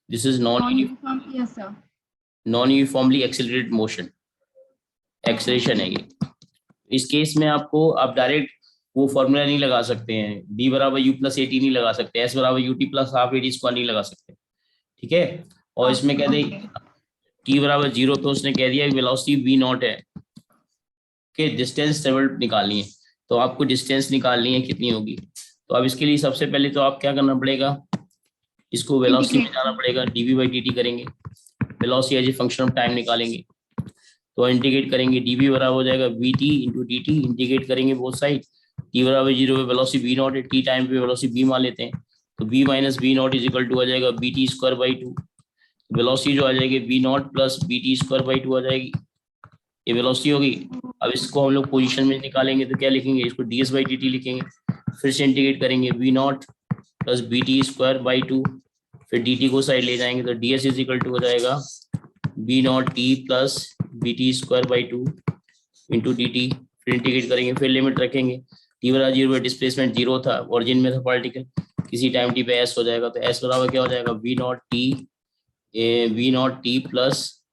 This is non-uniform, yes sir. Non uniformly accelerated motion, acceleration है ये। इस case में आपको आप डायरेक्ट वो फॉर्मूला नहीं लगा सकते हैं, b बराबर u प्लस एटी नहीं लगा सकते, s बराबर ut plus half eighty square नहीं लगा सकते, ठीक है। और इसमें कह दे t बराबर 0 पे उसने कह दिया वेलोसिटी v नॉट है कि डिस्टेंस ट्रेवल्ड निकालनी है, तो आपको डिस्टेंस निकालनी है कितनी होगी। तो अब इसके लिए सबसे पहले तो आप क्या करना पड़ेगा, इसको वेलोसिटी में जाना पड़ेगा, dv बाई dt करेंगे, velocity as a function of time निकालेंगे, तो इंटीग्रेट करेंगे dv बराबर हो जाएगा vt इंटू dt, इंटीग्रेट करेंगे बोथ साइड, t बराबर 0 पे वेलोसिटी v नॉट है, t टाइम पे वेलोसिटी v मान लेते हैं, तो v minus v naught is equal to आ जाएगा bt स्क्वायर बाई 2, वेलोसिटी जो आ जाएगी v not plus bt square by 2 आ जाएगी, ये वेलोसिटी होगी। अब इसको हम लोग पोजीशन में निकालेंगे तो क्या लिखेंगे, इसको ds बाई dt लिखेंगे, फिर से इंटीग्रेट करेंगे v not plus bt square by 2, फिर dt को साइड ले जाएंगे तो ds इज इक्वल टू हो जाएगा v not t plus bt square by 2 into dt, फिर इंटीग्रेट करेंगे, फिर लिमिट रखेंगे, t बराबर 0 पे डिस्प्लेसमेंट 0 था, ओरिजिन में था पार्टिकल, किसी टाइम t पे s हो जाएगा, तो s बराबर क्या हो जाएगा v not t plus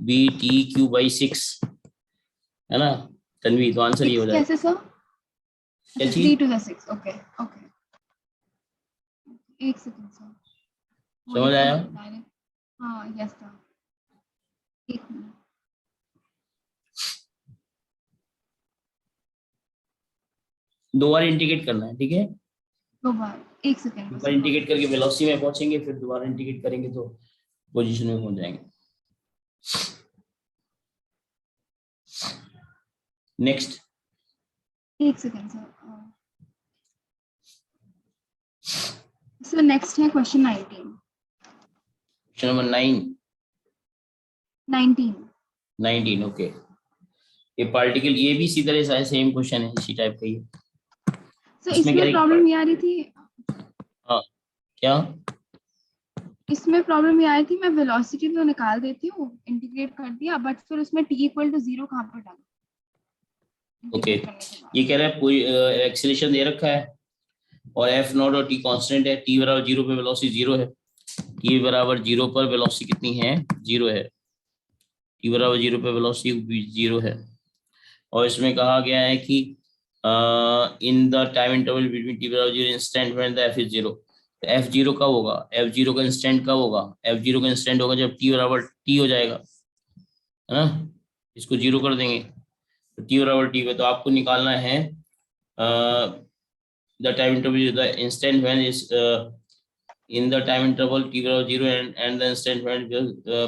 bt Q by 6, है ना तन्वी, तो आंसर ये हो जाएगा। कैसे सर? क्या 3 चीज to the 6, ओके ओके, एक सेकंड सर, समझ आया? हाँ यस सर, एक मिनट। दो बार इंटीग्रेट करना है, ठीक है, दो बार, एक सेकंड एक बार इंटीग्रेट करके वेलोसिटी में पहुंचेंगे, फिर दोबारा इंटीग्रेट करेंगे तो पोजीशन में पहुंच जाएंगे। नेक्स्ट, एक सेकंड सर। सर नेक्स्ट है क्वेश्चन 19। Question number 19 okay. ये पार्टिकल, ये भी इसी तरह से सेम क्वेश्चन है, इसी टाइप का ही। सर इसमें प्रॉब्लम ये आ रही थी, हाँ क्या, इसमें प्रॉब्लम ये आई थी, मैं वेलोसिटी तो निकाल देती हूँ, इंटीग्रेट कर दिया, बट फिर उसमें t इक्वल टू 0 कहाँ पर डाला? ओके ये कह रहा है पूरी एक्सीलरेशन दे रखा है और f नॉट और t कांस्टेंट है, t बराबर 0 पे वेलोसिटी 0 है, t बराबर 0 पर वेलोसिटी कितनी है, 0 है, t बराबर 0 पे वेलोसिटी 0 है, और इसमें कहा गया है कि इन the time interval between t बराबर 0 instant when the f is 0, तो f0 कब होगा, f0 का इंस्टेंट कब होगा, f0 का इंस्टेंट होगा जब t बराबर t हो जाएगा, है ना, इसको 0 कर देंगे तो t बराबर t पे, तो आपको निकालना है the time interval the instant when is in the time interval t बराबर 0 and the instant when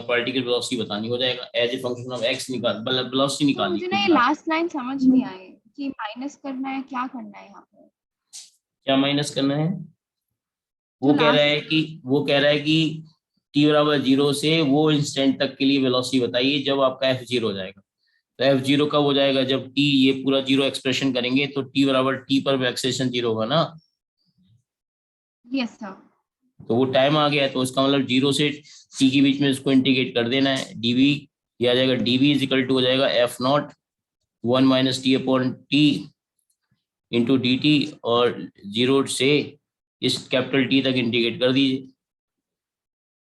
particle velocity बतानी हो जाएगा as a function of x, निकाल वेलोसिटी निकालनी मुझे ना ये लास्ट लाइन समझ नहीं आई कि माइनस करना है, क्या करना है यहाँ पे, क्या माइनस करना है, वो कह रहा है कि t बराबर 0 से वो इंस्टेंट तक के लिए वेलोसिटी बताइए जब आपका f0 हो जाएगा, तो f0 कब हो जाएगा जब t ये पूरा 0 एक्सप्रेशन करेंगे तो t बराबर t पर एक्सेलेरेशन 0 होगा ना, यस सर, तो वो टाइम आ गया, तो इसका मतलब 0 से t के बीच में इसको इंटीग्रेट कर देना है, dv ये आ जाएगा dv इज इक्वल टू हो जाएगा f not 1 minus T upon T into D T, और 0 से इस कैपिटल T तक इंटीग्रेट कर दीजिए,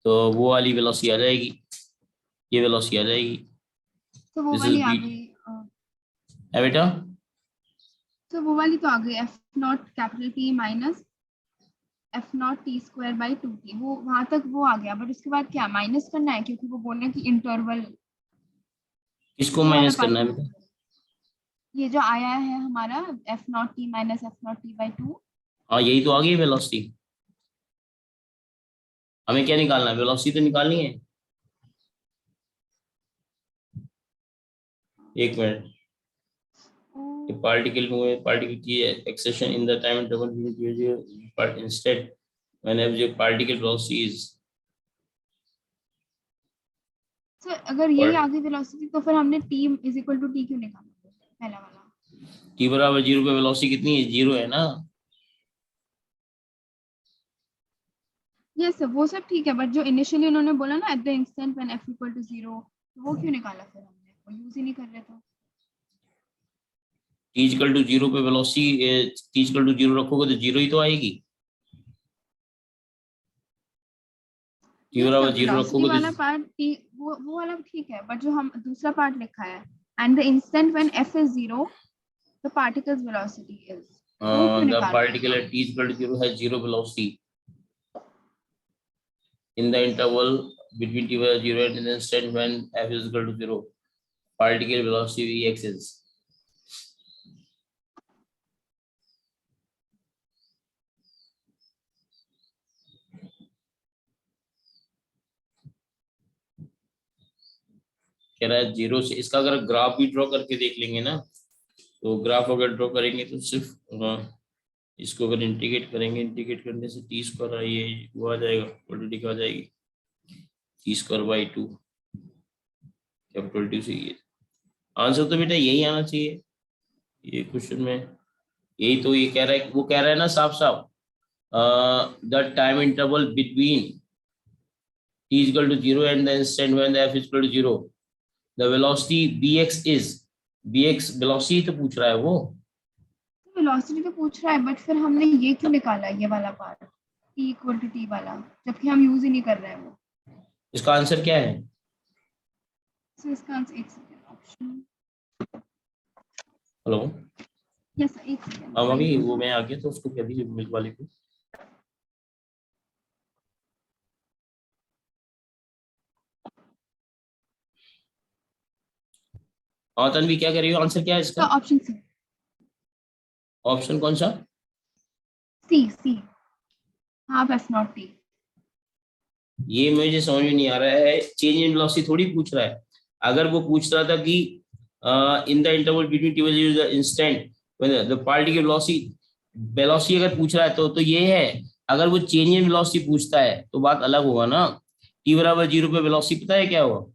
तो वो वाली वेलोसिटी आ जाएगी, ये वेलोसिटी आ जाएगी, तो वो दिस वाली इज आ बी, गई, है बेटा, तो वो वाली तो आ गई F not capital T minus F not T square by 2t, वो वहां तक वो आ गया, बट उसके बाद क्या माइनस करना है, क्योंकि वो बोल रहे हैं कि इंटरवल, किसको वो वाला माइनस पार्ट करना है बेटा, ये जो आया है हमारा F not T minus F not t by 2, हाँ यही तो आ गई वेलोसिटी, हमें क्या निकालना है, वेलोसिटी तो निकालनी है, एक मिनट, पार्टिकल की acceleration in the time interval instead whenever the particle velocity is, sir अगर यही आ गई वेलोसिटी तो फिर हमने t is equal to T क्यों निकाला पहला वाला? t बराबर 0 पे वेलोसिटी कितनी है, 0 है ना, यस सर वो सब ठीक है, बट जो इनिशियली उन्होंने बोला ना at the instant when f equal to 0, वो क्यों निकाला फिर हमने, वो यूज ही नहीं कर रहे थे। t इक्वल टू 0 पे वेलोसिटी t इक्वल टू 0 रखोगे तो 0 ही तो आएगी, टी बराबर 0 वेलोसिटी रखोगे वाला तो पार्ट वो वाला ठीक है, बट जो हम दूसरा पार्ट लिखा है and the instant when f is 0 the particle's velocity is, वो क्यों द निकाल रहे पार्टिकल हैं eight t equal to 0 has 0 velocity in the interval between t equal to 0 and the instant when f is equal to 0. Particle velocity vx is. कह रहा है 0 से, इसका अगर ग्राफ भी ड्रॉ करके देख लेंगे ना, तो ग्राफ अगर ड्रॉ करेंगे तो सिर्फ इसको अगर इंटीग्रेट करेंगे, इंटीग्रेट करने से टी स्क्वायर ये वो आ जाएगा, क्वांटिटी आ जाएगी T square by 2 capital T से। ये आंसर तो बेटा यही आना चाहिए ये क्वेश्चन में। यही तो ये कह रहा है, वो कह रहा है ना साफ साफ, the time interval between t is equal to 0 and the instant when the f is equal to 0, the velocity bx is, bx velocity तो पूछ रहा है वो, वेलोसिटी तो पूछ रहा है, बट फिर हमने ये क्यों निकाला ये वाला part t equal to t वाला, जबकि हम यूज ही नहीं कर रहे हैं वो। इसका आंसर क्या है? सो इसका आंसर एक सेकंड ऑप्शन, हेलो यस एक सेकंड। अब अभी वो मैं आ गया तो उसको कह दीजिए मिल्क वाले को। हाँ तन्वी क्या कह रही हो, आंसर क्या है इसका? Option C. ऑप्शन कौन सा? सी हाफ एफ नॉट टी। ये मुझे समझ में नहीं आ रहा है, चेंज इन वेलोसिटी थोड़ी पूछ रहा है। अगर वो पूछ रहा था कि in the interval between t value the instant when the particle velocity अगर पूछ रहा है तो ये है। अगर वो चेंज इन वेलोसिटी पूछता है तो बात अलग होगा ना। t बराबर 0 पे वेलोसिटी पता है क्या होगा?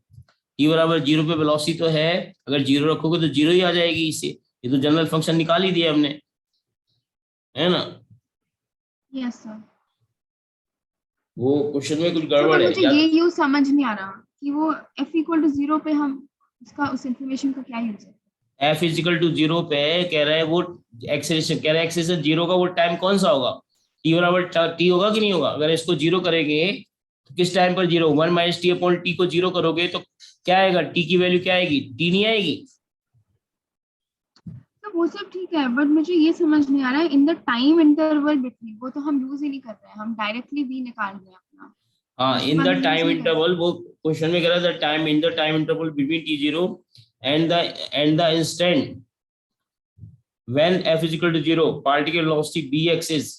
t बराबर 0 पे वेलोसिटी तो है, अगर 0 रखोगे तो 0 ही आ जाएगी इससे, ये तो जनरल फंक्शन निकाल ही दिया हमने, है ना? Yes sir. वो क्वेश्चन में कुछ तो गड़बड़ है मुझे ये यूज समझ नहीं आ रहा कि वो f इक्वल टू 0 पे हम उसका उस इंफॉर्मेशन का क्या यूज है। f इजिकल टू 0 पे कह रहा है वो एक्सेलरेशन, कह रहा है एक्सेलरेशन 0 का वो टाइम कौन सा होगा? t बराबर t होगा कि नहीं होगा? अगर इसको 0 करेंगे तो किस टाइम पर 0? 1 माइनस टी अपॉन टी को 0 करोगे तो क्या आएगा? t की वैल्यू क्या आएगी? t नहीं आएगी। तो वो सब ठीक है, बट मुझे ये समझ नहीं आ रहा है इन द टाइम इंटरवल बिटवीन, वो तो हम यूज ही नहीं कर रहे हैं, हम डायरेक्टली भी निकाल रहे हैं अपना। हाँ इन द टाइम इंटरवल, वो क्वेश्चन में कह रहा था time in the time interval between t0 and the instant when f is equal to 0 particle velocity bx is.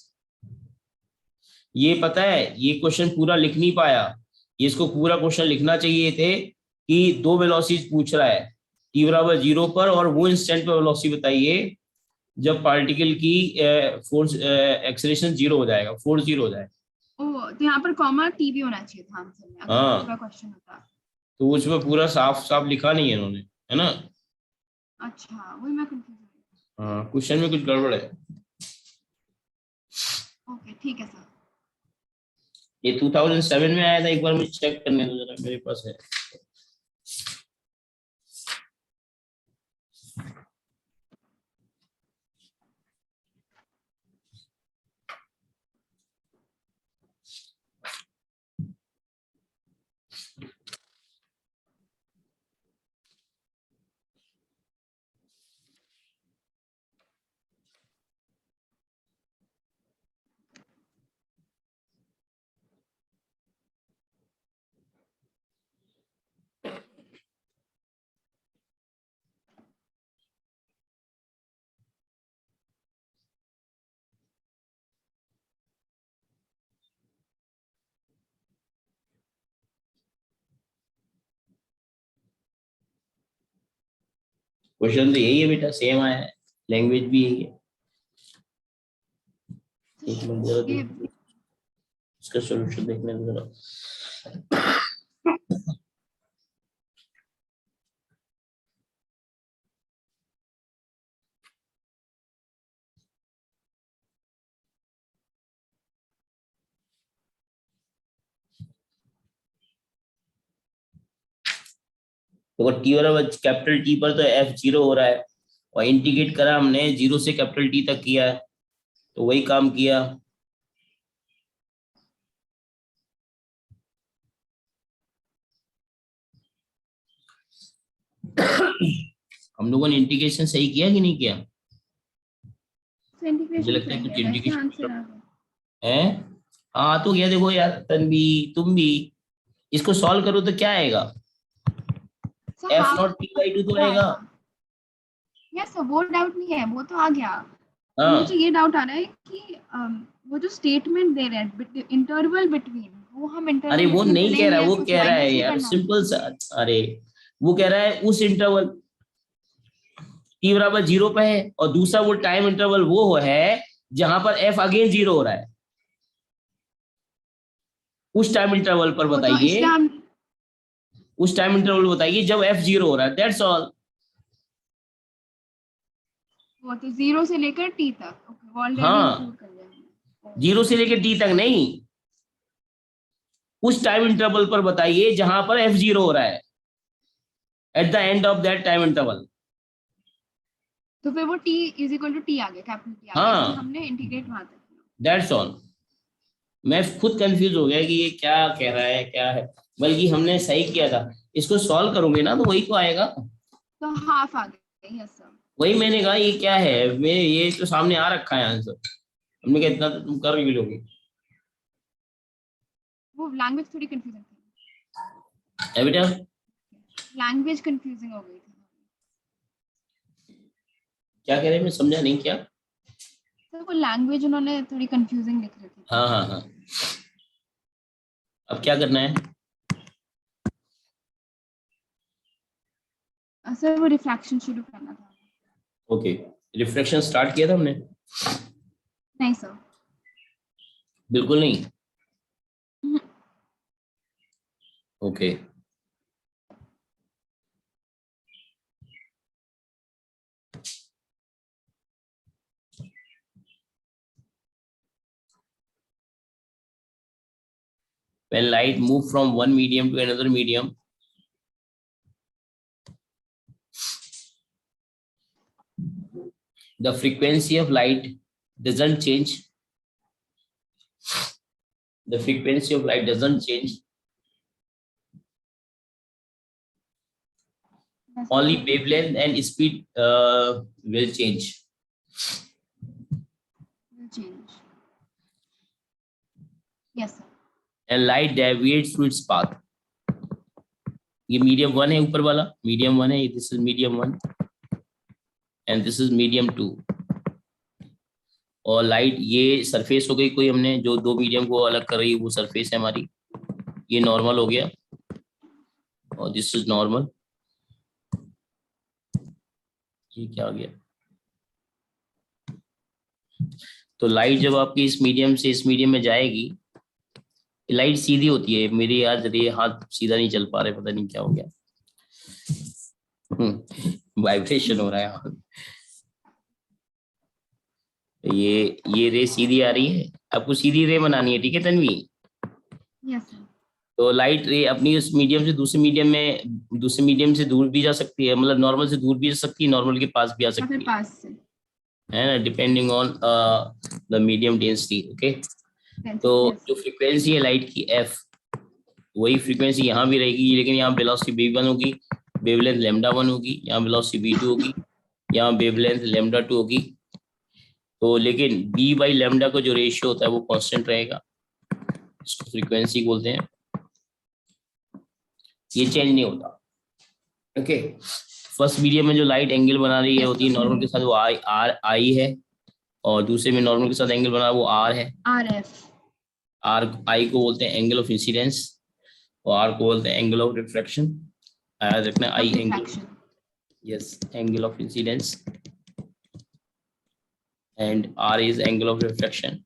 ये पता है ये क्वेश्चन पूरा लिख नहीं पाया, ये इसको पूरा क्वेश्चन लिखना चाहिए थे कि दो वेलोसिटीज पूछ रहा है t बराबर 0 पर, और वो इंस्टेंट पे वेलोसिटी बताइए जब पार्टिकल की फोर्स एक्सेलरेशन 0 हो जाएगा, फोर्स 0 हो जाएगा। ओ तो यहाँ पर कॉमा टी भी होना चाहिए था आंसर में, अगर हाँ। पूरा क्वेश्चन होता। तो उसमें पूरा साफ साफ लिखा नहीं है इन्होंने, है ना? अच्छा वही मैं कंफ्यूज हूँ। हाँ क्वेश्चन में कुछ गड़बड़ है। ओके ठीक है सर। ये 2007 में आया था, एक बार मुझे चेक करने दो जरा, मेरे पास है। क्वेश्चन तो यही है बेटा, सेम आया है, लैंग्वेज भी यही है। एक मिनट जरा देखो, इसका सॉल्यूशन देखने दो जरा। तो टी बराबर कैपिटल टी पर तो एफ 0 हो रहा है, और इंटीग्रेट करा हमने 0 से कैपिटल टी तक किया है, तो वही काम किया। हम लोगों ने इंटीग्रेशन सही किया कि नहीं किया? तो इंटीग्रेशन मुझे लगता है सही कुछ है, वैसे इंटीग्रेशन आंसर आ गया। है। हाँ तो क्या, देखो यार तन्वी, तुम भी इसको सॉल्व करो तो क्या आएगा? So F half not t by two तो आएगा। आएगा। यस, वो डाउट नहीं है, वो तो आ गया। अब मुझे हाँ ये डाउट आ रहा है कि वो जो स्टेटमेंट दे रहे हैं इंटरवल बिटवीन, वो हम अरे इंटरवल वो बिटवीन से नहीं कह रहा, लेंगे या वो कुछ कह रहा है माइनस ही यार करना है? सिंपल सा। अरे वो कह रहा है उस इंटरवल टी बराबर 0 पे है, और दूसरा वो टाइम इंटरवल वो है जहां पर एफ अगेन 0 हो रहा है। उस टाइम इंटरवल पर वो तो बताइए, इसलिए हम, उस टाइम इंटरवल बताइए जब एफ 0 हो रहा है, दैट्स ऑल। वो तो 0 से लेकर टी तक, ओके, वो ऑलरेडी हाँ, इंक्लूड कर लिया हमने। 0 से लेकर टी तक नहीं, उस टाइम इंटरवल पर बताइए जहां पर एफ 0 हो रहा है, at the end of that time interval. तो फिर वो t is equal to T आ गया, कैपिटल टी आ गया, इसलिए हाँ, हमने इंटीग्रेट वहां तक किया। That's all. मैं खुद कंफ्यूज हो गया कि ये क्या कह रहा है क्या है, बल्कि हमने सही किया था। इसको सॉल्व करोगे ना तो वही तो आएगा। तो हाफ आ गया, यस सर। वही मैंने कहा ये क्या है, मैं ये तो सामने आ रखा है आंसर, हमने कहा इतना तो तुम कर भी लोगे। वो लैंग्वेज थोड़ी कंफ्यूजिंग थी, है बेटा? लैंग्वेज कंफ्यूजिंग हो गई थी। क्या कह रहे हैं, मैं समझा नहीं क्या? सर वो लैंग्वेज उन्होंने थोड़ी कंफ्यूजिंग लिख रखी थी। हाँ हाँ हाँ। अब क्या करना है? सर वो रिफ्रैक्शन शुरू करना था। ओके, रिफ्लेक्शन स्टार्ट किया था हमने? नहीं सर। बिल्कुल नहीं। Okay, when light move from one medium to another medium, the frequency of light doesn't change. The frequency of light doesn't change. Only wavelength and speed will change. Change, yes sir. And light deviates through its path. ये medium 1 है, ऊपर वाला medium 1 है, this is medium 1 and this is medium 2। और light ये surface हो गई कोई, हमने जो दो मीडियम को अलग कर रही है वो सरफेस है हमारी, ये नॉर्मल हो गया और दिस इज नॉर्मल। ये क्या आ गया? तो लाइट जब आपकी इस मीडियम से इस मीडियम में जाएगी, लाइट सीधी होती है, मेरी आज ये हाथ सीधा नहीं चल पा रहे, पता नहीं क्या हो गया, वाइब्रेशन हो रहा है हाथ। ये रे सीधी आ रही है, आपको सीधी रे बनानी है, ठीक है तन्वी? Yes sir. तो लाइट रे अपनी उस मीडियम से दूसरे मीडियम से दूर भी जा सकती है, मतलब नॉर्मल से दूर भी जा सकती है, नॉर्मल के पास भी आ या सकती फिर है पास से, ना, depending on the medium density. Okay, तो यस। जो फ्रीक्वेंसी है लाइट की एफ, वही फ्रीक्वेंसी यहाँ भी रहेगी, लेकिन यहाँ वेलोसिटी v1 होगी, वेवलेंथ λ1 होगी, यहाँ वेलोसिटी v2 होगी, यहाँ वेवलेंथ λ2 होगी। तो लेकिन b बाई लेमडा का जो रेशियो होता है वो कांस्टेंट रहेगा, इसको फ्रीक्वेंसी बोलते हैं, ये चेंज नहीं होता। ओके, फर्स्ट मीडियम में जो लाइट एंगल बना रही है होती है नॉर्मल के साथ, वो आई है, और दूसरे में नॉर्मल के साथ एंगल बना वो आर है। आर एफ, आर आई को बोलते हैं एंगल ऑफ इंसिडेंस, और आर को बोलते हैं एंगल ऑफ रिफ्लेक्शन। याद रखना, i angle, refraction. yes, angle of incidence, and R is angle of refraction।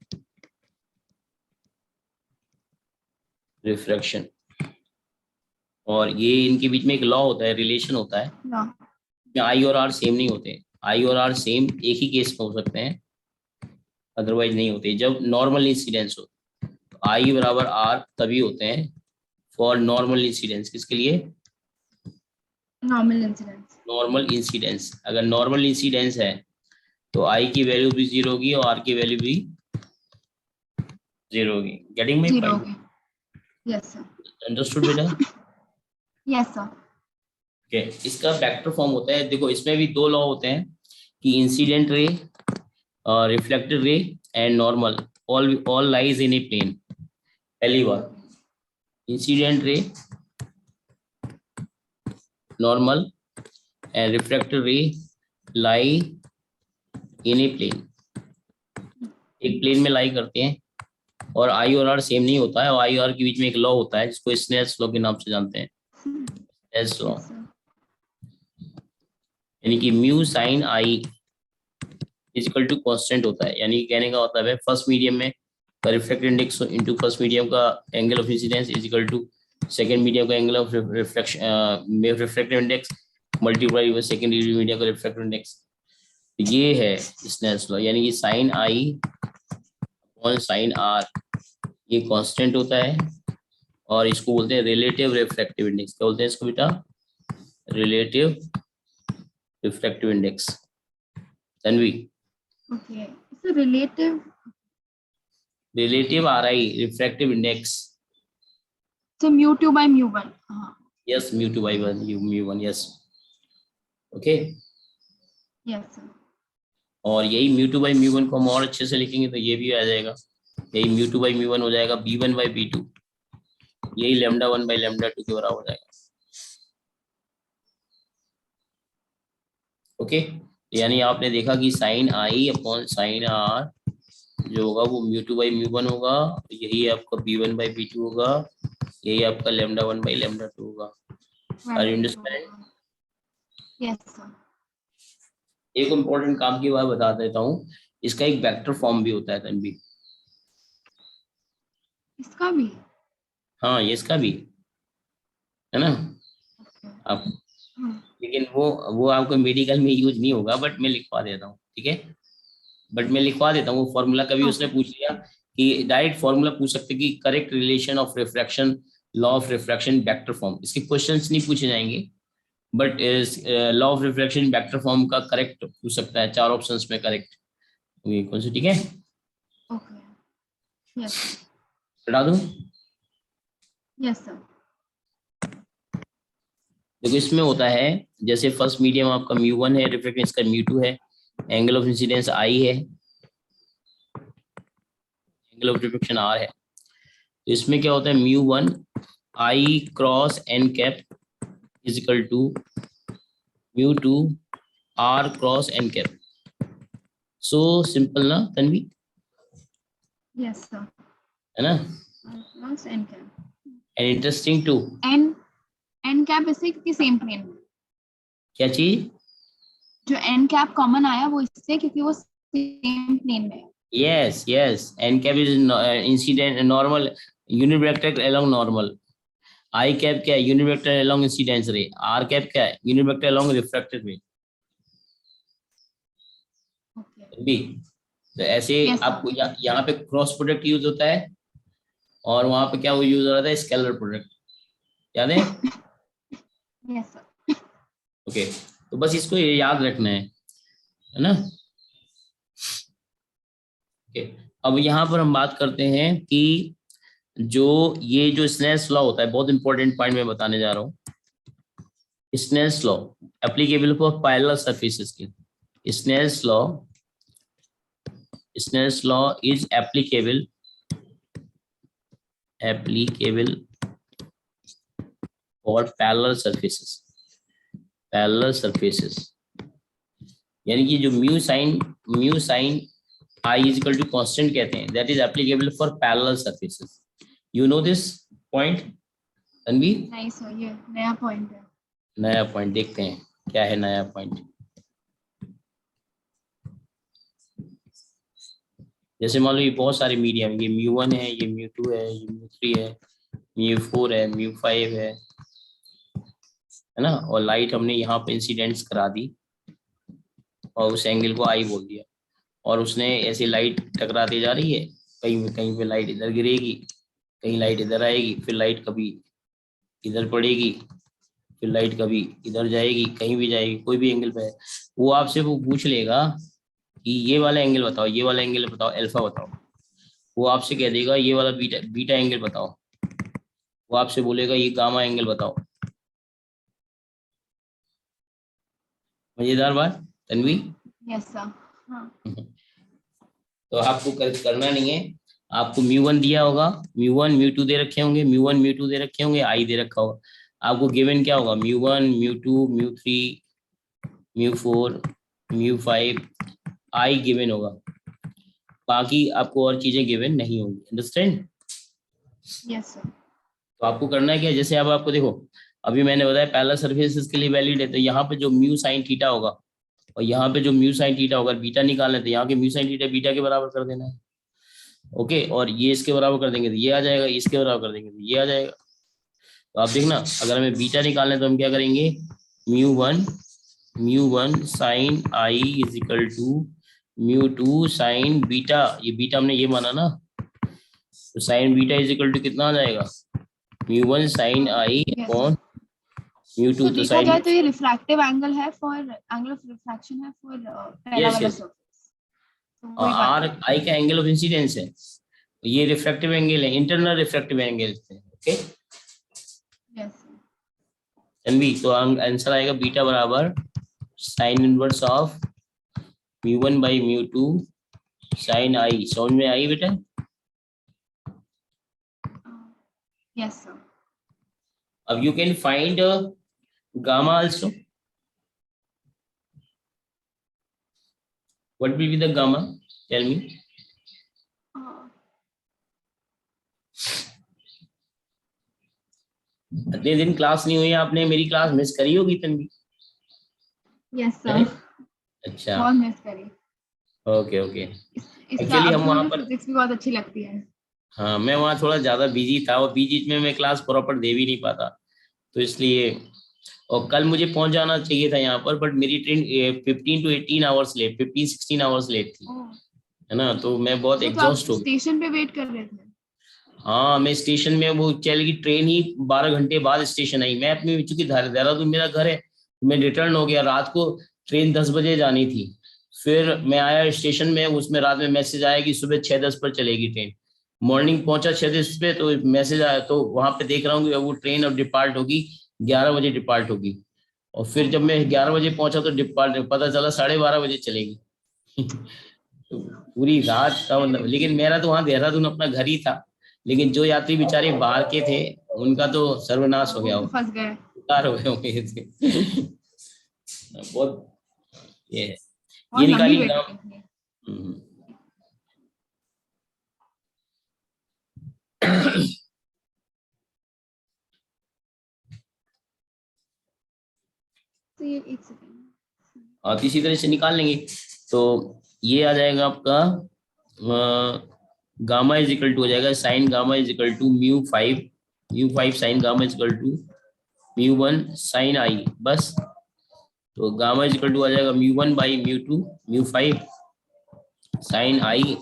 और ये इनके बीच में एक लॉ होता है, रिलेशन होता है, आई और आर सेम नहीं होते। आई और आर सेम एक ही केस में हो सकते हैं, अदरवाइज नहीं होते, जब नॉर्मल इंसिडेंस हो। तो आई बराबर आर तभी होते हैं फॉर नॉर्मल इंसिडेंस, किसके लिए? Normal incidence. Normal incidence. अगर नॉर्मल इंसिडेंस है तो आई की वैल्यू भी 0 होगी और आर की वैल्यू भी 0 होगी। Getting my 0 point? होगी, यस सर। अंडरस्टूड बेटा? Yes sir. ओके, इसका वेक्टर फॉर्म होता है, देखो इसमें भी दो लॉ होते हैं कि incident ray, reflected ray and normal, all lies in a plane. पहली बार incident ray, normal and reflected ray lie in a plane, एक प्लेन में लाई करते हैं, और आई और आर सेम नहीं होता है, और आई और आर के बीच में एक लॉ होता है जिसको स्नेल्स लॉ के नाम से जानते हैं, स्नेल्स लॉ। Yes, sir. यानी कि mu sine I is equal to constant होता है, यानी कहने का मतलब है फर्स्ट मीडियम में का reflected index into first medium का angle of incidence equal to second medium का angle of reflection reflective index multiply by second medium का रिफ्लेक्टिव इंडेक्स। ये है स्नेल्स लॉ, यानी कि sine i upon sine r ये कांस्टेंट होता है, और इसको बोलते हैं रिलेटिव रिफ्रैक्टिव इंडेक्स। क्या बोलते हैं इसको बेटा? Relative refractive index. Tanvi, Okay. So relative. Relative are I refractive index. So mu2 by mu1. हाँ. Yes, mu two by one, you mu one, yes. Okay, Yes, sir. और यही mu two by mu one को हम और अच्छे से लिखेंगे तो ये भी आ जाएगा, यही mu two by mu one हो जाएगा b one by b two, यही lambda one by lambda two के बराबर हो जाएगा। ओके, यानी आपने देखा कि sine i upon sine r जो होगा वो mu two by mu one होगा, यही आपका b one by b two होगा, यही आपका lambda one by lambda two होगा। Are you understand? Yes, sir. एक इम्पोर्टेंट काम की बात बता देता हूँ, इसका एक वेक्टर फॉर्म भी होता है तन्वी। इसका भी. हाँ, ये इसका भी है ना। Okay. आप हाँ. लेकिन वो आपको मेडिकल में यूज नहीं होगा, बट मैं लिखवा देता हूँ, ठीक है। बट मैं लिखवा देता हूँ वो फॉर्मूला, कभी उसने Okay. पूछ लिया कि डायरेक्ट फॉर्मूला पूछ सकते कि correct relation of refraction, law of refraction vector form, इसके क्वेश्चंस नहीं पूछे जाएंगे, but law of refraction vector form का करेक्ट पूछ सकता है, चार ऑप्शंस में करेक्ट कौन से, ठीक है। Okay. Yes, sir. हटा दूं? Yes, sir. देखो इसमें होता है, जैसे फर्स्ट मीडियम आपका म्यू वन है, रिफ्रैक्टेंस का म्यू टू है, एंगल ऑफ इंसिडेंस आई है, एंगल ऑफ रिफ्रैक्शन आर है। तो इसमें क्या होता है, mu one I cross N cap is equal to mu two R cross N cap. So simple ना तन्वी, Yes, sir. है ना। R plus n cap. And interesting too, n cap इससे कि सेम प्लेन में. क्या चीज? जो n cap कॉमन आया वो इससे क्योंकि वो सेम प्लेन में है. Yes yes, N cap is incident normal unit vector along normal, I cap क्या है, unit vector along incidence ray, R cap क्या है, unit vector along refracted ray. Okay. भी तो ऐसे Yes, sir. आपको यहाँ पे क्रॉस प्रोडक्ट यूज होता है, और वहां पे क्या वो यूज हो रहा था, स्केलर प्रोडक्ट, याद है? Yes, sir. ओके, तो बस इसको ये याद रखना है ना। ओके, अब यहाँ पर हम बात करते हैं कि जो ये जो स्नेल्स लॉ होता है, बहुत इंपॉर्टेंट पॉइंट मैं बताने जा रहा हूँ। Snell's law applicable for parallel surfaces की, Snell's law is applicable for parallel surfaces, यानी कि जो mu sine I is equal to constant कहते हैं, that is applicable for parallel surfaces. You know this point Tanvi? नहीं सर, ये नया point है. नया पॉइंट देखते हैं क्या है नया पॉइंट। जैसे मान लो ये बहुत सारे मीडियम, ये म्यू वन है, ये म्यू टू है, ये म्यू थ्री है, म्यू फोर है, म्यू फाइव है ना, और लाइट हमने यहाँ पे इंसिडेंट्स करा दी और उस एंगल को आई बोल दिया, और उसने ऐसे लाइट टकराती जा रही है, कहीं कहीं पे लाइट इधर गिरेगी, कहीं लाइट इधर आएगी, फिर लाइट कभी इधर पड़ेगी, फिर लाइट कभी इधर जाएगी, कहीं भी जाएगी, कोई भी एंगल पे है। वो आपसे वो पूछ लेगा कि ये वाला एंगल बताओ, ये वाला एंगल बताओ, अल्फा बताओ। वो आपसे कह देगा ये वाला बीटा एंगल बताओ। वो आपसे बोलेगा ये गामा एंगल बताओ। मजेदार बात तन्वी। Yes sir. हाँ तो आपको करना नहीं है, आपको म्यू 1 दिया होगा, म्यू 1 म्यू 2 दे रखे होंगे, म्यू 1 म्यू 2 दे रखे होंगे, आई दे रखा होगा। आपको गिवन क्या होगा, mu 1 mu 2 mu 3 mu 4 mu 5, I given होगा, बाकी आपको और चीजें गिवन नहीं होंगी। अंडरस्टैंड? Yes sir. तो आपको करना है क्या, जैसे अब आपको देखो, अभी मैंने बताया पैरेलल सर्फेसिस के लिए वैलिड है, तो यहाँ पे जो म्यू साइन थीटा होगा और यहाँ पे जो म्यू साइन थीटा होगा, बीटा निकालना है तो यहाँ के म्यू साइन थीटा बीटा के बराबर कर देना है। ओके, और ये इसके बराबर कर देंगे तो ये आ जाएगा, इसके बराबर कर देंगे तो ये आ जाएगा। तो आप देखना, अगर हमें बीटा निकालना है तो हम क्या करेंगे, mu 1 sine I is equal to mu 2 sine beta, ये बीटा हमने ये माना ना, तो sine beta is equal to कितना आ जाएगा, mu 1 sine I yes upon mu 2, तो तो देखा साइन, जाए तो ये रिफ्रैक्टिव एंगल है फॉर एंगल ऑफ रिफ्रैक्शन है फॉर पहला यस वाला यस, सरफेस। तो वही बात आर है। आई का एंगल ऑफ इंसिडेंस है, ये रिफ्रैक्टिव एंगल है, इंटरनल रिफ्रैक्टिव एंगल है। ओके यस तन्वी, तो आंसर आएगा बीटा बराबर sine inverse of mu 1 by mu 2 sine i. समझ में आई बेटा? Yes sir. अब you can find gamma also. What will be the gamma, tell me. इतने दिन क्लास नहीं हुई आपने, मेरी क्लास मिस करी होगी तन्वी? यस हैं? सर। अच्छा, बहुत मिस करी। Okay okay. इसका एक्चुअली अब हम तो वहाँ मुझे पर, फिजिक्स भी बहुत अच्छी लगती है। हाँ मैं वहाँ थोड़ा ज्यादा बिजी था और बीच में मैं क्लास प्रॉपर दे भी नहीं पाता, तो इसलिए, और कल मुझे पहुंच जाना चाहिए था यहाँ पर, बट मेरी train 15 to 18 hours late, 15-16 hours late थी, ओह, है ना, तो मैं बहुत तो आप एग्जॉस्ट हो गया। स्टेशन पे वेट कर रहे थे? हाँ मैं स्टेशन में, वो चल गई ट्रेन ही 12 घंटे बाद स्टेशन आई। मैं अपनी, चूंकि देहरादून मेरा घर है, मैं रिटर्न हो गया रात को, ट्रेन 10 बजे जानी थी। फिर मैं आया स्टेशन में, उसमें रात में मैसेज आया कि सुबह 6:10 पर चलेगी ट्रेन। मॉर्निंग पहुंचा 6:10 पे, तो मैसेज आया, तो वहां पे देख रहा हूँ कि वो ट्रेन अब डिपार्ट होगी, 11 बजे डिपार्ट होगी। और फिर जब मैं 11 बजे पहुंचा तो डिपार्ट पता चला 12:30 बजे चलेगी। तो पूरी रात का मतलब, लेकिन मेरा तो वहाँ देहरादून अपना घर ही था, लेकिन जो यात्री बेचारे बाहर के थे उनका तो सर्वनाश हो वो गया, तो फंस गए। बेकार हो गए होंगे थे। बहुत ये है। और ये लंबी निकाली वेटिंग काम। थी। तो ये एक सेकंड। आप इसी तरह से निकाल लेंगे, तो ये आ जाएगा आपका गामा इज इक्वल टू हो जाएगा sine gamma is equal to mu 5 sine gamma is equal to mu 1 sine i, बस। तो गामा इज इक्वल टू आ जाएगा mu 1 by mu 2 mu 5 sine i,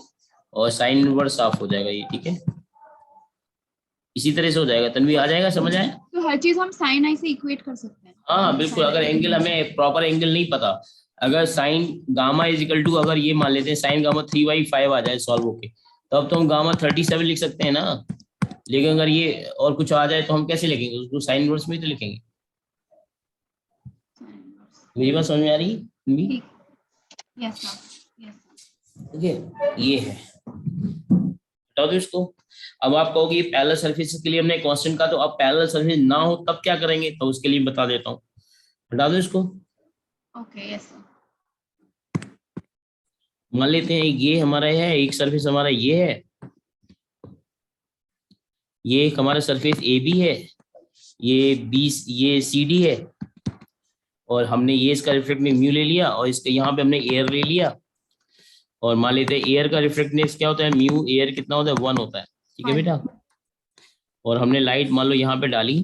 और साइन इनवर्स ऑफ हो जाएगा ये, ठीक है। इसी तरह से हो जाएगा, तन्वी आ जाएगा, समझ आया? तो हर चीज हम साइन आई से इक्वेट कर सकते हैं। हाँ बिल्कुल, अगर एंगल हमें प्रॉपर एंगल नहीं पता, अगर sine gamma is equal to, अगर ये मान लेते हैं साइन गामा 3/5 आ जाए सॉल्व होके, तब तो हम गामा 37 लिख सकते हैं ना। लेकिन अगर ये और कुछ आ जाए तो हम कैसे लिखेंगे उसको, साइन इनवर्स में ही तो लिखेंगे। मेरी बात समझ में आ रही है? ठीक। Yes sir. Yes sir. ठीक है, ये है, हटा दो इसको। अब आप कहोगे पैरेलल सरफेस के लिए हमने कांस्टेंट का, तो अब पैरेलल सरफेस ना हो तब क्या करेंगे, तो उसके लिए बता देता हूँ, हटा दो इसको। Okay yes sir. मान लेते हैं ये हमारा है, एक सरफेस हमारा ये है, ये एक हमारा सरफेस ए बी है, ये बी, ये सी डी है, और हमने ये इसका रिफ्लेक्टिव म्यू ले लिया, और इसके यहाँ पे हमने एयर ले लिया, और मान लेते हैं एयर का रिफ्लेक्टिवनेस क्या होता है, म्यू एयर कितना होता है, 1 होता है, ठीक है बेटा। और हमने लाइट मान लो यहाँ पे डाली,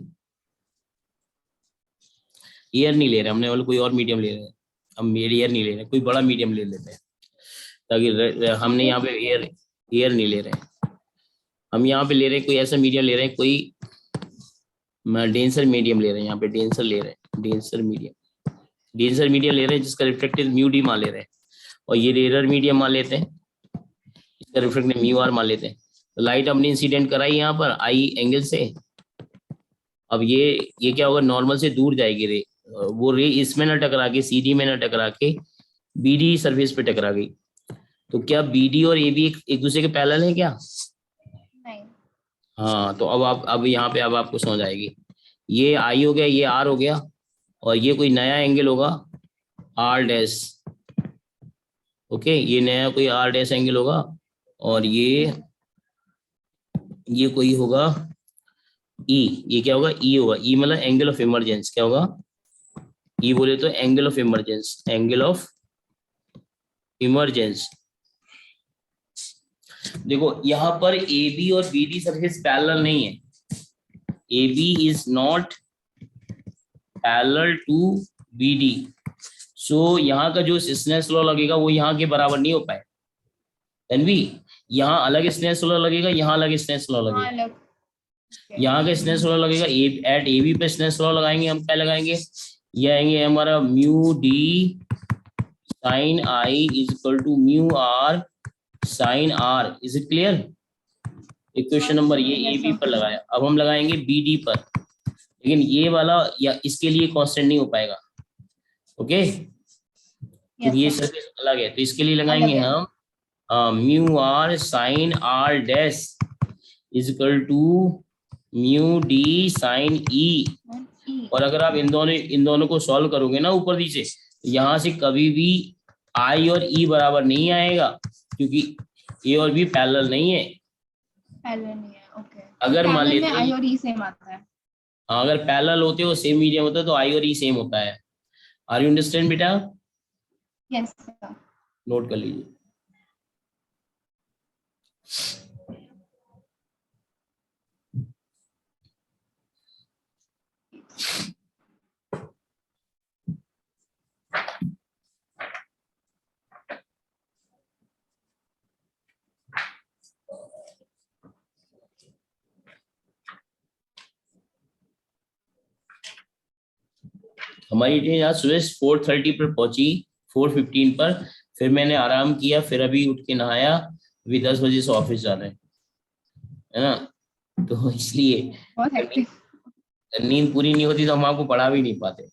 एयर नहीं ले रहे हमने, मतलब कोई और मीडियम ले रहे हैं, हम एयर नहीं ले रहे, कोई बड़ा मीडियम ले लेते हैं, ताकि हमने यहाँ पे एयर नहीं ले रहे हैं, हम यहाँ पे ले रहे हैं कोई ऐसा मीडियम ले रहे हैं, कोई डेंसर मीडियम ले रहे हैं, यहाँ पे डेंसर ले रहे हैं, डेंसर मीडियम ले रहे हैं जिसका रिफ्लेक्टिव म्यू डी मान ले रहे हैं, और ये रेयर मीडियम मान लेते हैं, इसका रिफ्लेक्टिव म्यू आर मान लेते हैं। तो लाइट हमने इंसिडेंट कराई यहाँ पर आई एंगल से, अब ये क्या होगा, नॉर्मल से दूर जाएगी रे, वो रे इसमें ना टकरा के, CD में ना टकरा के BD सरफेस पे टकरा गई, तो क्या BD और AB एक दूसरे के पैरेलल है क्या? नहीं। हाँ, तो अब यहाँ पे अब आपको समझ आएगी। ये I हो गया, ये R हो गया, और ये कोई नया एंगल होगा R डैश। ओके, ये नया कोई R डैश एंगल होगा, और ये कोई होगा E। ये क्या होगा? E होगा। E मतलब एंगल ऑफ इमरजेंस। क्या होगा? E बोले तो angle of emergence, angle of emergence. देखो यहाँ पर AB और BD सरफेस पैरेलल नहीं है। AB is not parallel to BD, so यहाँ का जो स्नेल्स लॉ लगेगा वो यहाँ के बराबर नहीं हो पाए। तन्वी, यहाँ अलग स्नेल्स लॉ लगेगा, यहाँ अलग स्नेल्स लॉ हाँ लगेगा। अलग। यहाँ का स्नेल्स लॉ लगेगा, एट AB पे स्नेल्स लॉ लगाएंगे हम। क्या लगाएंगे? ये आएंगे हमारा mu D sine I is equal to mu R sine R। Is it clear? Equation number ये AB पर लगाया। अब हम लगाएंगे BD पर, लेकिन ये वाला या इसके लिए कांस्टेंट नहीं हो पाएगा। ओके, क्योंकि ये सरफेस अलग है, तो इसके लिए लगाएंगे हम mu R sine R dash is equal to mu D sine E। और अगर आप इन दोनों को सॉल्व करोगे ना ऊपर नीचे, यहाँ से कभी भी I और E बराबर नहीं आएगा, क्योंकि A और B पैरेलल नहीं है। पैरेलल नहीं है। ओके, अगर मान पैरेलल लेते में हैं, I और E सेम आता है। अगर पैरेलल होते हो सेम मीडियम होता है तो I और E सेम होता है। आर यू अंडरस्टैंड बेटा? Yes sir. नोट कर लीजिए। हमारी ट्रेन आज सुबह 4:30 पर पहुंची, 4:15 पर। फिर मैंने आराम किया, फिर अभी उठ के नहाया, अभी 10 बजे से ऑफिस जा रहे हैं, है ना? तो इसलिए बहुत हेक्टिक। नींद पूरी नहीं होती तो हम आपको पढ़ा भी नहीं पाते।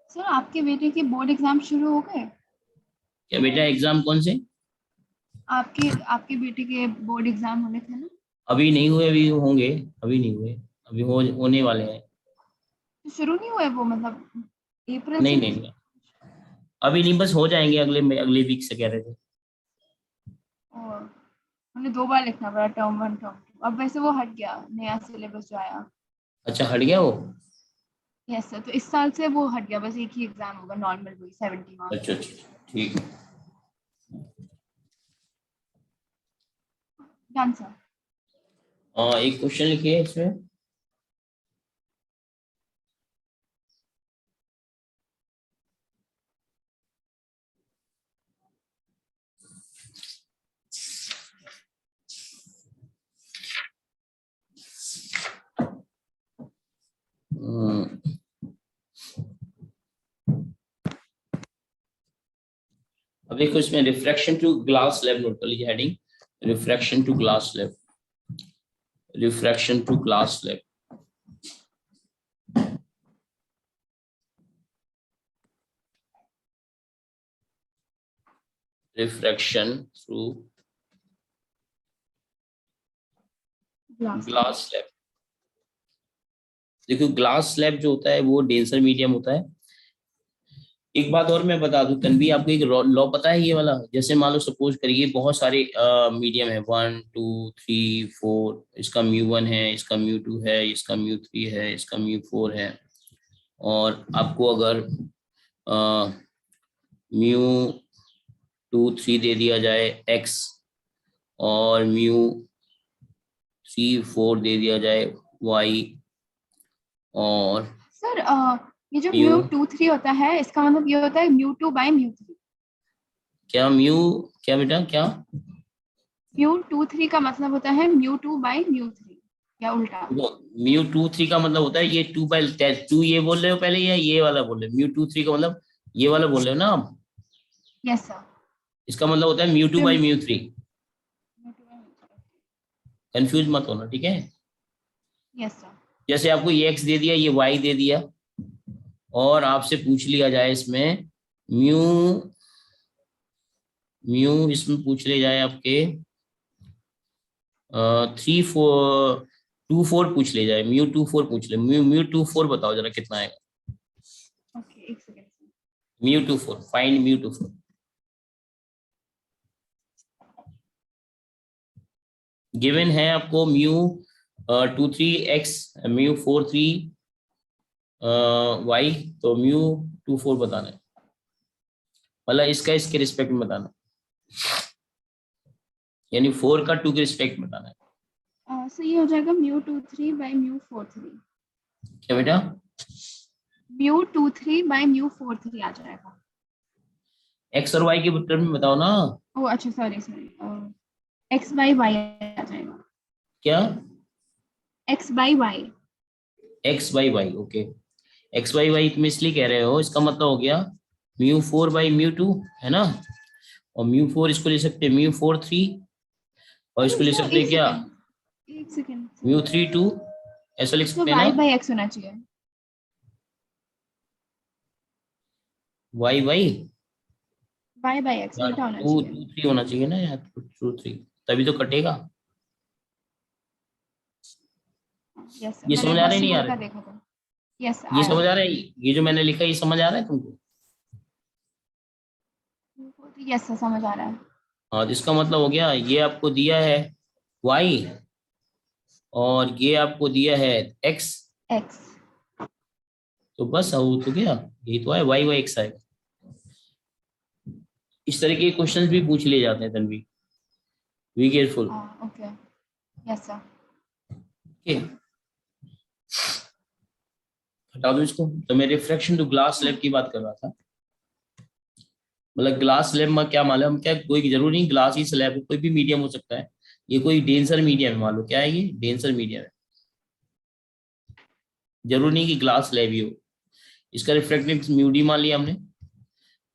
सर आपके बेटे के बोर्ड एग्जाम शुरू हो गए? क्या बेटा, एग्जाम कौन से? आपके आपके बेटे के बोर्ड एग्जाम होने थे ना? अभी नहीं हुए, अभी होंगे। अभी नहीं हुए, अभी होने वाले हैं। तो शुरू नहीं हुए वो, मतलब अप्रैल नहीं से? नहीं नहीं, अभी नहीं, बस हो जाएंगे अगले वीक से कह रहे थे। और उन्हें 2 बार लिखना पड़ा, टर्म 1 टर्म 2। अब वैसे वो हट गया, नया सिलेबस जो आया। अच्छा, हट गया वो? यस सर, तो इस साल से वो हट गया, बस एक ही एग्जाम होगा नॉर्मल, वही 70 मार्क्स। अच्छा अच्छा, ठीक है। Done sir. एक क्वेश्चन लिखिए इसमें। अब देखो इसमें refraction to glass slab note कर लीजिए heading, refraction to glass slab, refraction to glass slab. Refraction through glass slab. देखो ग्लास स्लैब जो होता है वो डेंसर मीडियम होता है। एक बात और मैं बता दूं तन्वी, आपको एक लॉ पता है ये वाला? जैसे मान लो सपोज करिए बहुत सारे मीडियम है, 1 2 3 4, इसका μ1 है, इसका μ2 है, इसका μ3 है, इसका μ4 है। और आपको अगर म्यू 2 3 दे दिया जाए x, और म्यू 3 4 दे दिया जाए y, और सर ये जो म्यू, म्यू 2 3 होता है इसका मतलब ये होता है म्यू 2 बाय म्यू 3। क्या म्यू, क्या बेटा क्या? म्यू 2 3 का मतलब होता है म्यू 2 बाय म्यू 3 या उल्टा। म्यू 2 3 का मतलब होता है ये 2/2, ये बोल रहे हो पहले या ये वाला बोल रहे हो? म्यू 2 3 का मतलब ये वाला बोल रहे हो ना आप? Yes sir. इसका मतलब होता है म्यू 2/μ3। कंफ्यूज मत होना, ठीक है? Yes sir. जैसे आपको ये x दे दिया, ये y दे दिया, और आपसे पूछ लिया जाए इसमें म्यू, इसमें पूछ लिया जाए आपके 3 4 2 4 पूछ ले जाए, म्यू 2 4 पूछ ले, म्यू 2 4 बताओ जरा कितना आएगा? ओके एक second. Mu 2 4, find mu 2 4। Given है आपको म्यू 2 3 x, म्यू 4 3 y, तो म्यू 2 4 बताना है, मतलब इसका इसके रिस्पेक्ट में बताना है, यानी 4 का 2 के रिस्पेक्ट में बताना है। सो ये हो जाएगा म्यू 2 3 बाय म्यू 4 3। क्या बेटा? म्यू 2 3 बाय म्यू 4 3 आ जाएगा। x और y के टर्म में बताओ ना। ओह अच्छा sorry sorry x by y आ जाएगा। क्या? X by Y. x/y, okay. x/y तुम इसलिए कह रहे हो, इसका मतलब हो गया म्यू 4/μ2, है ना? और म्यू 4 इसको ले सकते हैं म्यू 4 3, और इसको ले सर सकते हैं क्या, एक सेकंड म्यू 3 2, ऐसा लिख तो सकते हैं ना? वाई बाई एक्स होना चाहिए। y y Y by X यार उल्टा होना 2 चाहिए। 2 3 होना चाहिए ना यार, 2 3, तभी तो कटेगा। यस सर ये मैंने समझ एक आ बार रहा है नहीं आ श्योर रहा का है? देखा था। यस ये आया। समझ आ रहा है, ये जो मैंने लिखा है ये समझ आ रहा है तुमको? यस सर समझ आ रहा है। हाँ, तो इसका मतलब हो गया ये आपको दिया है y, और ये आपको दिया है x, एक्स। तो बस हो तो गया, यही तो है, y x आएगा। इस तरह के क्वेश्चंस भी पूछ लिए जाते हैं Tanvi, be careful. Okay yes sir. Okay, हटा दो इसको। तो मैं रिफ्रैक्शन टू ग्लास स्लैब की बात कर रहा था, मतलब ग्लास स्लैब में क्या मालूम, क्या कोई जरूरी नहीं ग्लास ही स्लैब, कोई भी मीडियम हो सकता है, ये कोई डेंसर मीडियम है, मान लो क्या है ये डेंसर मीडियम है, जरूरी नहीं कि ग्लास स्लैब ही हो। इसका रिफ्रैक्टिव म्यू डी मान लिया हमने,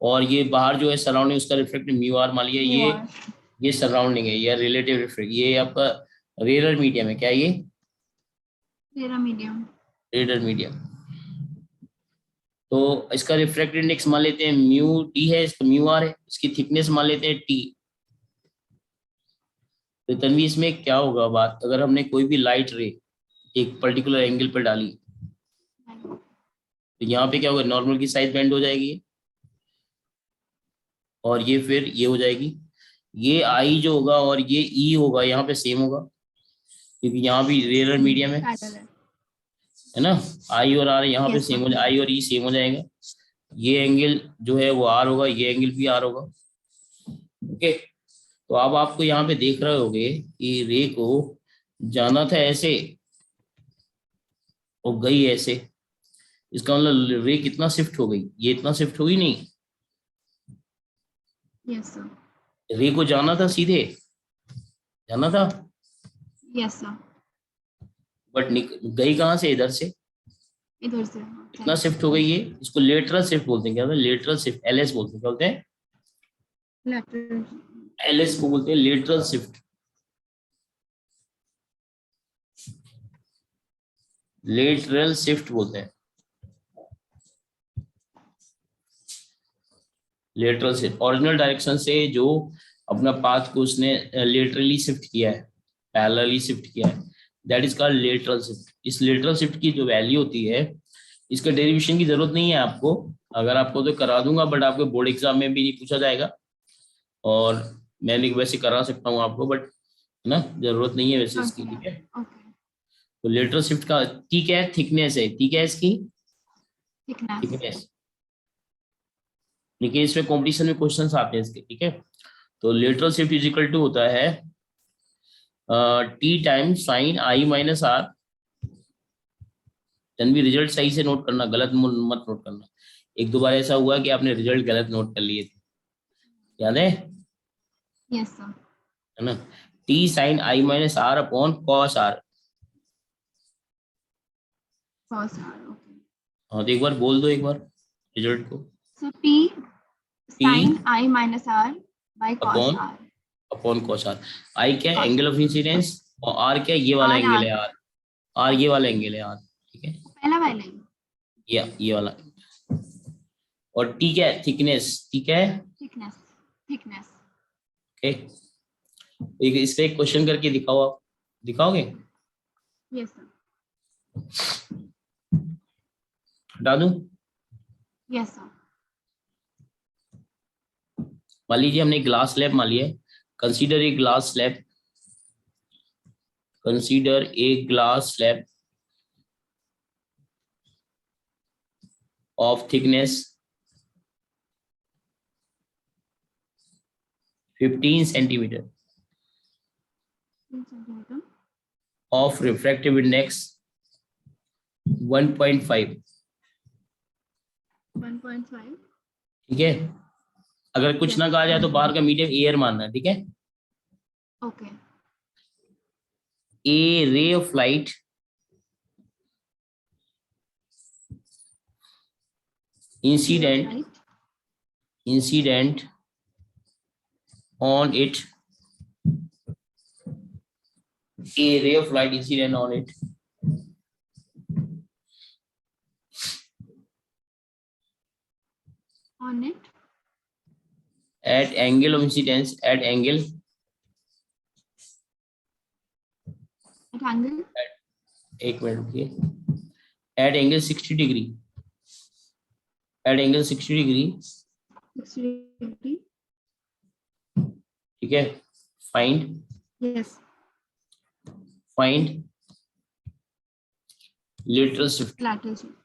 और ये बाहर जो है सराउंडिंग उसका रिफ्रैक्टिव म्यू आर मान लिया, न्यू आर। ये सराउंडिंग है, ये रिलेटिव रिफ्रैक्ट, ये आपका रेयर मीडियम है, क्या ये तेरा मीडियम। Rare medium. तो इसका रिफ्रैक्टिव इंडेक्स मान लेते हैं म्यू डी है, इसका म्यू आर है, इसकी थिकनेस मान लेते हैं टी। तो तन्वी इसमें क्या होगा बात, अगर हमने कोई भी लाइट रे एक पर्टिकुलर एंगल पर डाली, तो यहाँ पे क्या होगा, नॉर्मल की साइड बेंड हो जाएगी, और ये फिर ये हो जाएगी, ये आई जो होगा और ये ई होगा यहाँ पे सेम होगा, क्योंकि यहाँ भी रेयर मीडियम है ना, आई और आर यहाँ पे यस सेम हो सर। जाए, आई और ई सेम हो जाएगा, ये एंगल जो है वो आर होगा, ये एंगल भी आर होगा। ओके, तो अब आपको यहाँ पे देख रहे होगे कि रे को जाना था ऐसे और गई ऐसे, इसका मतलब रे कितना शिफ्ट हो गई, ये इतना शिफ्ट हुई नहीं, यस सर। रे को जाना था सीधे, जाना था, यस सर। बट गई कहाँ से, इधर से, इधर से कितना शिफ्ट हो गई ये, इसको लेटरल शिफ्ट बोलते हैं, क्या होता है लेटरल शिफ्ट, एलएस बोलते हैं, क्या बोलते हैं लेफ्ट। एलएस को बोलते हैं लेटरल शिफ्ट, लेटरल शिफ्ट बोलते हैं, लेटरल शिफ्ट ओरिजिनल डायरेक्शन से जो अपना पाथ को उसने लेटरली शिफ्ट किया है, पैरेलली शिफ्ट किया है, that is called lateral shift. इस लेटरल शिफ्ट की जो वैल्यू होती है, इसका डेरिवेशन की जरूरत नहीं है आपको, अगर आपको तो करा दूंगा, बट आपके बोर्ड एग्जाम में भी नहीं पूछा जाएगा, और मैं वैसे करा सकता हूँ आपको, बट है ना, जरूरत नहीं है वैसे इसकी, ठीक है? ओके। तो लेटरल शिफ्ट का टी क्या है, थिकनेस है, टी क्या है इसकी, थिकनेस। थिकनेस। लेकिन इसमें कॉम्पिटिशन में क्वेश्चंस आते हैं इसके, ठीक है। तो lateral shift is equal to होता है टी टाइम साइन आई माइनस आर। तन्वी रिजल्ट सही से नोट करना, गलत मत नोट करना। एक दो बार ऐसा हुआ कि आपने रिजल्ट गलत नोट कर लिए थे, याद है? Yes sir. है ना? टी साइन आई minus R upon cos R. Cos R, okay. हाँ तो एक बार बोल दो एक बार रिजल्ट को। So p t sine I minus r by cos upon r. Upon cos r. I क्या है? Cos angle of incidence. और आर क्या है? ये वाला आर एंगल आर है आर। आर ये वाला एंगल है आर, ठीक है। पहला वाला ही। ये वाला। और टी क्या है? थिकनेस, ठीक है। Thickness, thickness. ओके, एक इस पे एक क्वेश्चन करके दिखाओ आप, दिखाओगे? Yes sir. हटा दूं? Yes sir. मान लीजिए हमने ग्लास स्लैब मान लिया। Consider a glass slab, consider a glass slab of thickness 15 centimeter centimetre. of refractive index 1.5, 1.5। ठीक है। अगर कुछ ना कहा जाए तो बाहर का मीडियम एयर मानना है, ठीक है। Okay. A ray of light incident incident on it, a ray of light incident on it on it at angle of incidence at angle at angle. एक मिनट रुकिए, at angle 60 degree, at angle 60 degree, 60 degree. ठीक है। Find yes. Find lateral shift। Lateral shift.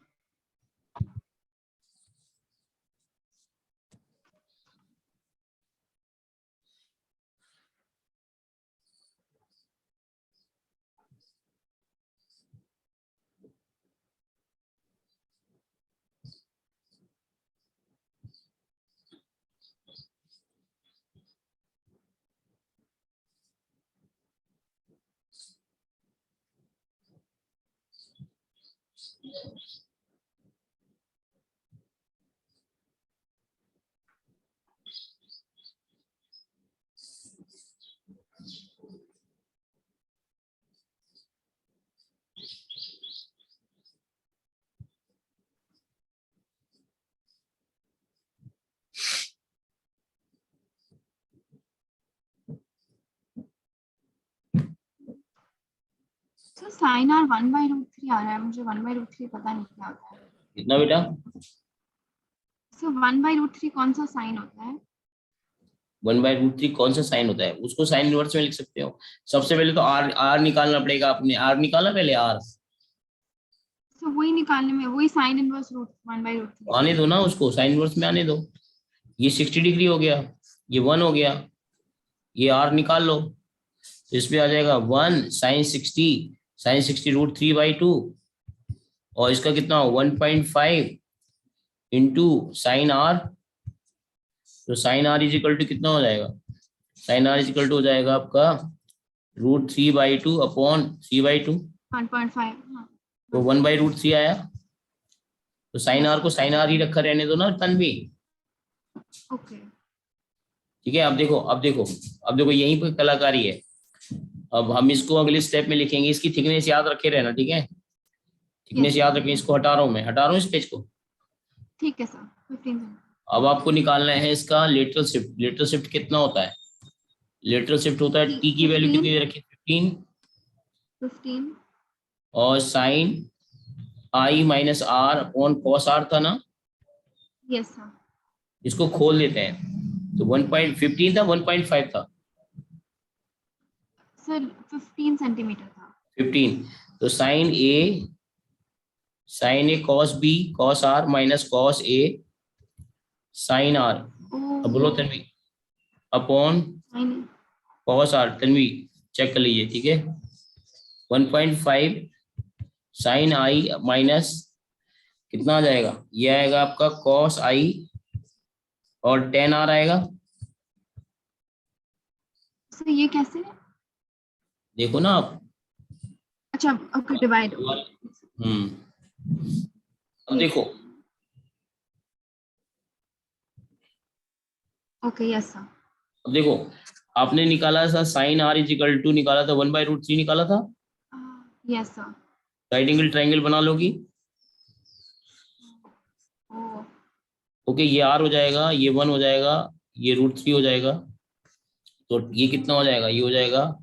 Sir sine R 1/√3 आ रहा है, मुझे 1/√3 पता नहीं क्या होता है। कितना बेटा? सर 1/√3 कौन सा साइन होता है? 1/√3 कौन सा साइन होता है? उसको साइन इनवर्स में लिख सकते हो। सबसे पहले तो आर आर निकालना पड़ेगा, आपने आर निकाला पहले आर। सर वही निकालने में वही साइन इनवर्स रूट 1/√3। आने दो ना उसको, साइन इनवर्स में आने दो। ये 60 डिग्री हो गया, ये 1 हो गया, ये आर निकाल लो। तो इसमें आ जाएगा 1 साइन 60, साइन 60 √3/2, और इसका कितना हो 1.5 इंटू साइन आर। तो sine R is equal to कितना हो जाएगा? Sine R is equal to हो जाएगा आपका √3/2 अपॉन 3/2। 1.5। हाँ। तो 1/√3 आया। तो साइन आर को साइन आर ही रखा रहने दो ना तन्वी। ओके। ठीक है, अब देखो अब देखो अब देखो, यहीं पर कलाकारी है। अब हम इसको अगले स्टेप में लिखेंगे, इसकी थिकनेस याद रखे रहना, ठीक है। थिकनेस यस याद रखें, इसको हटा रहा हूं मैं, हटा रहा हूँ इस पेज को। ठीक है सर। 15 अब आपको निकालना है इसका लेटरल शिफ्ट। लेटरल शिफ्ट कितना होता है? लेटरल शिफ्ट होता है टी की वैल्यू कितनी दे रखी है? 15। 15। और साइन आई minus R upon cos R था ना। Yes sir. इसको खोल देते हैं। तो 1.15 था 1.5 था? सर 15 सेंटीमीटर था। 15। तो sine A cos B cos R minus cos A sine R, अब बोलो Tanvi, upon cos R. Tanvi check कर लीजिए, ठीक है। 1.5 साइन आई माइनस कितना आ जाएगा, ये आएगा आपका कॉस आई और 10 आर आएगा। तो ये कैसे? देखो ना आप। अच्छा ओके, डिवाइड। अब देखो, ओके यस सर। अब देखो, आपने निकाला था sine R is equal to, निकाला था 1/√3 निकाला था। Yes sir. Right angle triangle बना लोगी। ओके, ये आर हो जाएगा, ये 1 हो जाएगा, ये √3 हो जाएगा। तो ये कितना हो जाएगा, ये हो जाएगा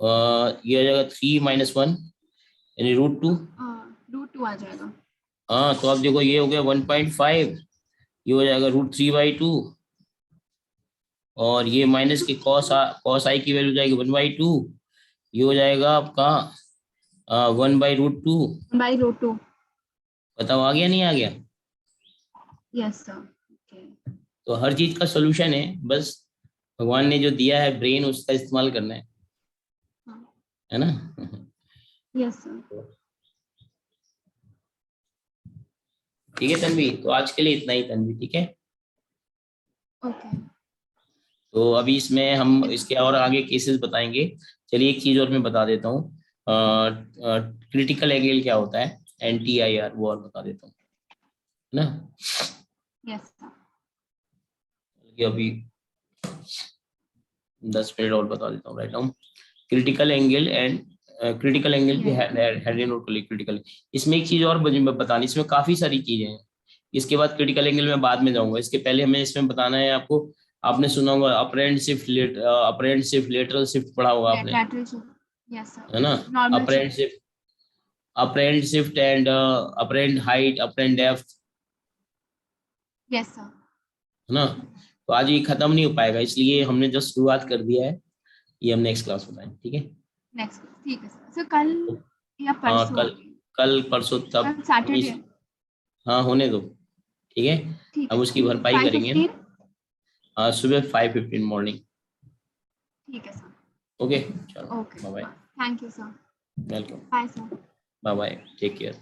ये हो जाएगा 3 - 1 यानी √2। √2 आ जाएगा। हाँ, तो अब देखो ये हो गया 1.5, ये हो जाएगा √3/2, और ये माइनस के कॉस आई की वैल्यू जाएगी 1/2, ये हो जाएगा आपका 1/√2। 1/√2। बताओ आ गया नहीं आ गया? Yes sir. ओके। तो हर चीज का सोल्यूशन है, बस भगवान ने जो दिया है ब्रेन, उसका इस्तेमाल करना है ना। Yes sir. ठीक है तन्वी, तो आज के लिए इतना ही तन्वी, ठीक है। ओके। तो अभी इसमें हम इसके और आगे केसेस बताएंगे। चलिए एक चीज और मैं बता देता हूँ, क्रिटिकल एंगल क्या होता है, NTIR, वो और बता देता हूँ, है ना। Yes sir. ये अभी 10 मिनट और बता देता हूँ, write down critical angle and critical angle की हेड नोट कर ली क्रिटिकल। इसमें एक चीज और बतानी, इसमें काफी सारी चीजें हैं। इसके बाद क्रिटिकल एंगल में बाद में जाऊंगा, इसके पहले हमें इसमें बताना है आपको। आपने सुना होगा अपेरेंट शिफ्ट, लेटरल शिफ्ट पढ़ा होगा आपने, यस सर। है ना। Normal apparent shift and apparent height, apparent depth, yes sir. है ना। तो आज ये खत्म नहीं हो पाएगा, इसलिए हमने जस्ट शुरुआत कर दिया है, ये हम नेक्स्ट क्लास में बताएंगे, ठीक है। नेक्स्ट, ठीक है सर। सर कल या हाँ, परसों? कल परसों तब कल सैटरडे। हाँ होने दो, ठीक है। ठीक हम है उसकी सर। भरपाई करेंगे ना। 5:15। हाँ, सुबह 5:15 मॉर्निंग। ठीक है सर। ओके, चलो okay, bye bye. Thank you sir. Welcome. Bye sir. Bye bye, take care.